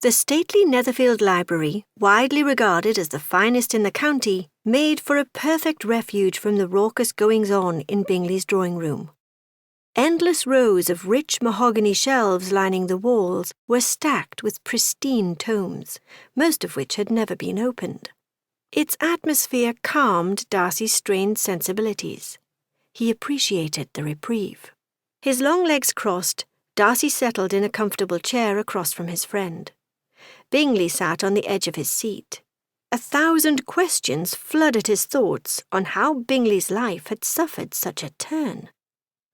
The stately Netherfield Library, widely regarded as the finest in the county, made for a perfect refuge from the raucous goings-on in Bingley's drawing-room. Endless rows of rich mahogany shelves lining the walls were stacked with pristine tomes, most of which had never been opened. Its atmosphere calmed Darcy's strained sensibilities. He appreciated the reprieve. His long legs crossed, Darcy settled in a comfortable chair across from his friend. Bingley sat on the edge of his seat. 1,000 questions flooded his thoughts on how Bingley's life had suffered such a turn.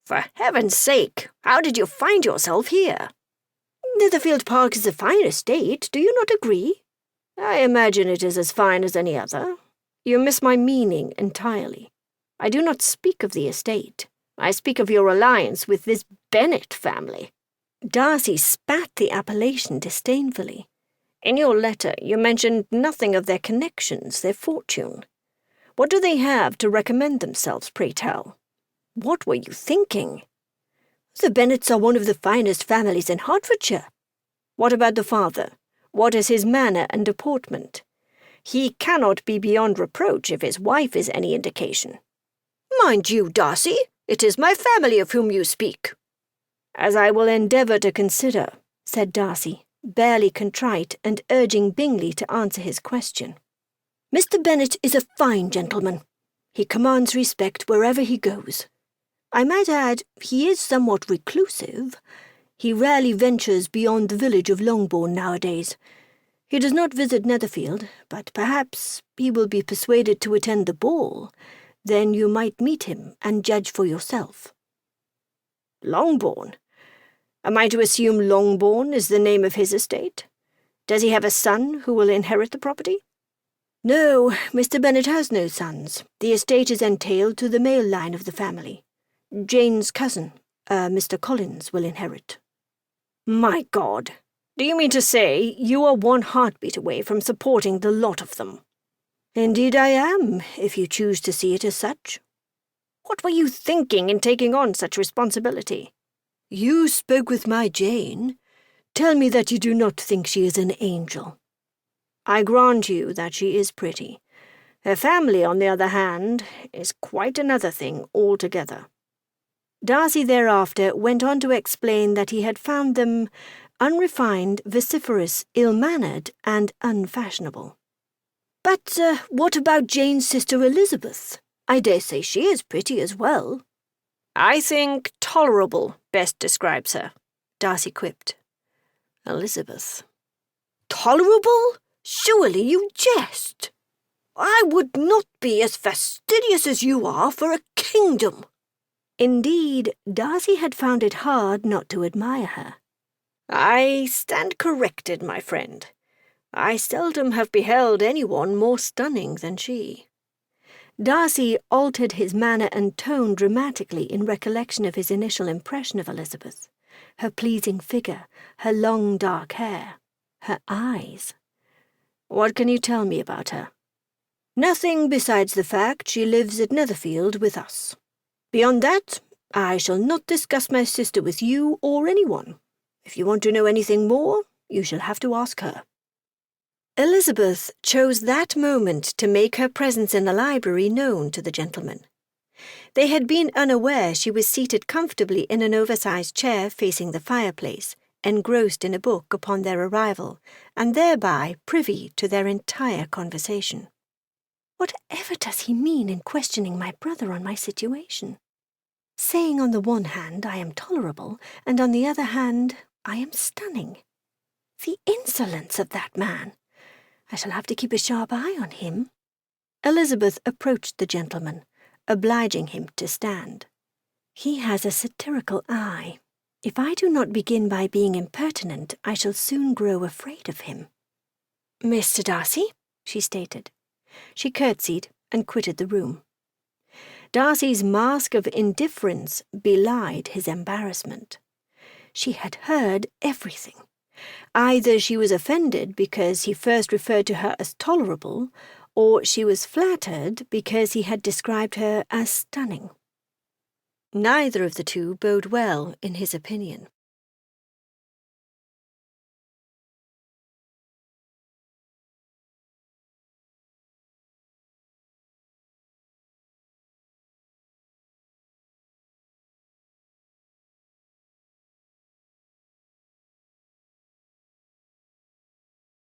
"For heaven's sake, how did you find yourself here?" "Netherfield Park is a fine estate, do you not agree?" "I imagine it is as fine as any other. You miss my meaning entirely. I do not speak of the estate. I speak of your alliance with this Bennet family." Darcy spat the appellation disdainfully. "In your letter you mentioned nothing of their connections, their fortune. What do they have to recommend themselves, pray tell? What were you thinking?" "The Bennets are one of the finest families in Hertfordshire." "What about the father? What is his manner and deportment? He cannot be beyond reproach if his wife is any indication." "Mind you, Darcy, it is my family of whom you speak." "As I will endeavour to consider," said Darcy, barely contrite and urging Bingley to answer his question. "Mr. Bennet is a fine gentleman. He commands respect wherever he goes. I might add, he is somewhat reclusive. He rarely ventures beyond the village of Longbourn nowadays. He does not visit Netherfield, but perhaps he will be persuaded to attend the ball. Then you might meet him and judge for yourself." "Longbourn? Am I to assume Longbourn is the name of his estate? Does he have a son who will inherit the property?" "No, Mr. Bennet has no sons. The estate is entailed to the male line of the family. Jane's cousin, Mr. Collins, will inherit." "My God! Do you mean to say you are one heartbeat away from supporting the lot of them?" "Indeed I am, if you choose to see it as such." "What were you thinking in taking on such responsibility?" "You spoke with my Jane. Tell me that you do not think she is an angel." "I grant you that she is pretty. Her family, on the other hand, is quite another thing altogether." Darcy thereafter went on to explain that he had found them unrefined, vociferous, ill-mannered, and unfashionable. "But what about Jane's sister Elizabeth? I dare say she is pretty as well." "I think tolerable best describes her," Darcy quipped. "Elizabeth. Tolerable? Surely you jest. I would not be as fastidious as you are for a kingdom." Indeed, Darcy had found it hard not to admire her. "I stand corrected, my friend. I seldom have beheld anyone more stunning than she." Darcy altered his manner and tone dramatically in recollection of his initial impression of Elizabeth. Her pleasing figure, her long dark hair, her eyes. "What can you tell me about her?" "Nothing besides the fact she lives at Netherfield with us. Beyond that, I shall not discuss my sister with you or anyone. If you want to know anything more, you shall have to ask her." Elizabeth chose that moment to make her presence in the library known to the gentlemen. They had been unaware she was seated comfortably in an oversized chair facing the fireplace, engrossed in a book upon their arrival, and thereby privy to their entire conversation. Whatever does he mean in questioning my brother on my situation? Saying on the one hand I am tolerable, and on the other hand I am stunning. The insolence of that man! I shall have to keep a sharp eye on him. Elizabeth approached the gentleman, obliging him to stand. He has a satirical eye. If I do not begin by being impertinent, I shall soon grow afraid of him. "Mr. Darcy," she stated. She curtsied and quitted the room. Darcy's mask of indifference belied his embarrassment. She had heard everything. Either she was offended because he first referred to her as tolerable, or she was flattered because he had described her as stunning. Neither of the two bode well in his opinion.